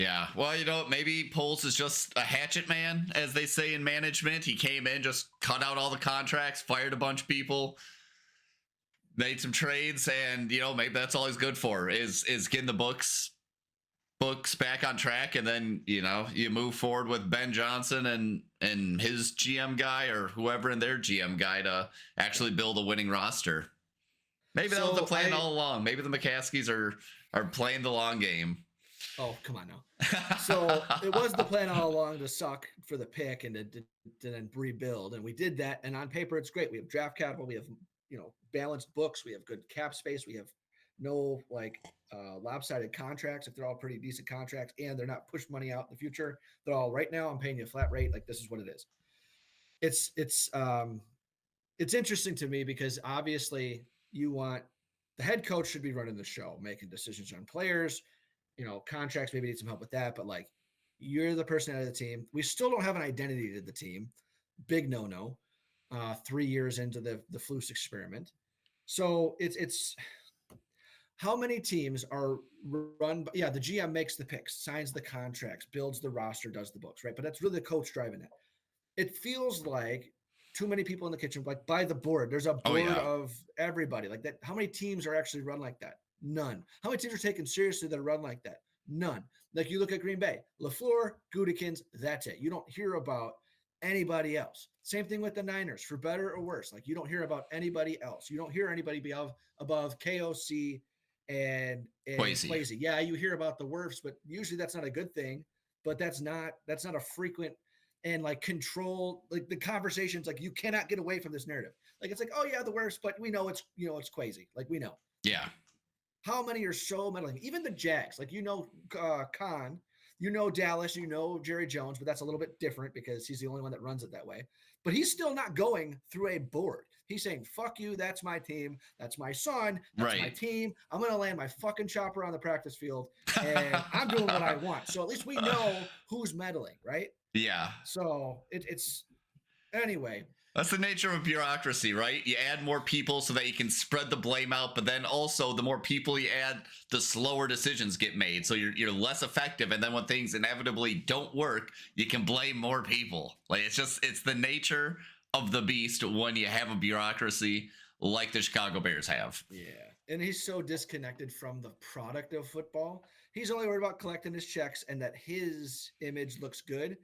Yeah. Well, maybe Poles is just a hatchet man, as they say in management. He came in, just cut out all the contracts, fired a bunch of people, made some trades, and maybe that's all he's good for is getting the books back on track, and then you move forward with Ben Johnson and his GM guy or whoever in their GM guy to actually build a winning roster. Maybe that was the So plan all along. Maybe the McCaskies are playing the long game. oh, come on now. So it was the plan all along to suck for the pick and to then rebuild, and we did that. And on paper, it's great. We have draft capital. We have balanced books. We have good cap space. We have no lopsided contracts. If they're all pretty decent contracts and they're not push money out in the future, they're all right now. I'm paying you a flat rate. Like this is what it is. It's interesting to me because obviously you want the head coach should be running the show, making decisions on players, contracts, maybe need some help with that, but like you're the person out of the team. We still don't have an identity to the team. Big no. 3 years into the Flus experiment. So it's how many teams are run? Yeah, the GM makes the picks, signs the contracts, builds the roster, does the books, right? But that's really the coach driving it. It feels like too many people in the kitchen, like by the board. There's a Oh board yeah. of everybody like that. How many teams are actually run like that? None. How many teams are taken seriously that are run like that? None. Like you look at Green Bay, LaFleur, Gutekunst, that's it. You don't hear about anybody else. Same thing with the Niners, for better or worse. Like you don't hear about anybody else. You don't hear anybody above KOC and Quasi. Quasi. Yeah, you hear about the Wirfs, but usually that's not a good thing. But that's not a frequent and like control like the conversations. Like you cannot get away from this narrative. Like it's like, oh yeah, the Wirfs, but we know it's it's Quasi. Like we know. Yeah. How many are so meddling? Even the Jags, like Khan, Dallas, Jerry Jones, but that's a little bit different because he's the only one that runs it that way. But he's still not going through a board. He's saying, fuck you, that's my team, that's my son, that's my Right. team. I'm going to land my fucking chopper on the practice field, and I'm doing what I want. So at least we know who's meddling, right? Yeah. So it's anyway. That's the nature of bureaucracy, right? You add more people so that you can spread the blame out, but then also the more people you add, the slower decisions get made. So you're less effective, and then when things inevitably don't work, you can blame more people. Like it's the nature of the beast when you have a bureaucracy like the Chicago Bears have. Yeah. And he's so disconnected from the product of football. He's only worried about collecting his checks and that his image looks good.